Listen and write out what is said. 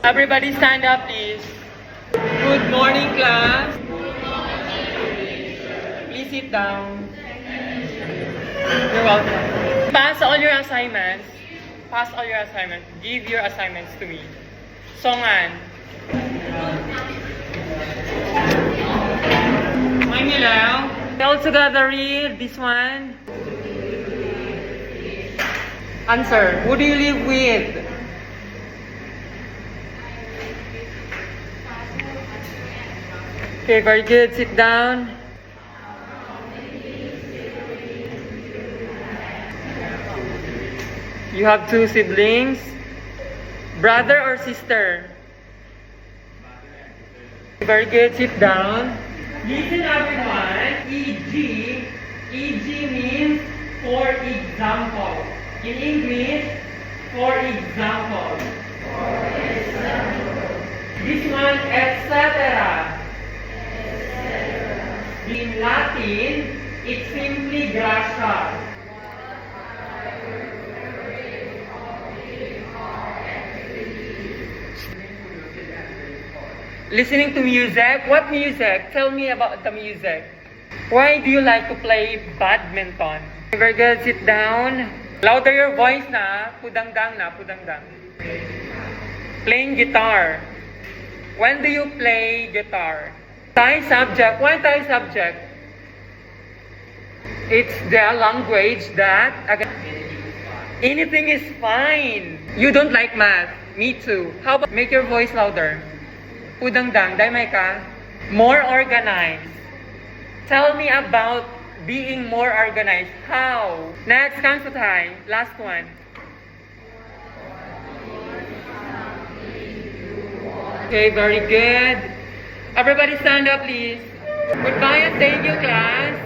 Everybody stand up, please. Good morning, class. Please sit down. You're welcome. Pass all your assignments. Pass all your assignments. Give your assignments to me. Songan. Mangilaw. All together read this one. Answer. Who do you live with? Okay, very good. Sit down. You have 2 siblings. Brother or sister? Very good. Sit down. Listen everyone. EG means for example. In English, for example. This one, etc. In Latin, it's simply gratia. Listening to music? What music? Tell me about the music. Why do you like to play badminton? Very good. Sit down. Louder your voice na. Pudangdang na. Pudangdang. Playing guitar. When do you play guitar? Thai subject. Why Thai subject? It's the language that anything is fine. You don't like math. Me too. How about make your voice louder? Pudangdang, dai may ka? More organized. Tell me about being more organized. How? Next, comes to Thai. Last one. Okay, very good. Everybody stand up, please. Goodbye and thank you, class.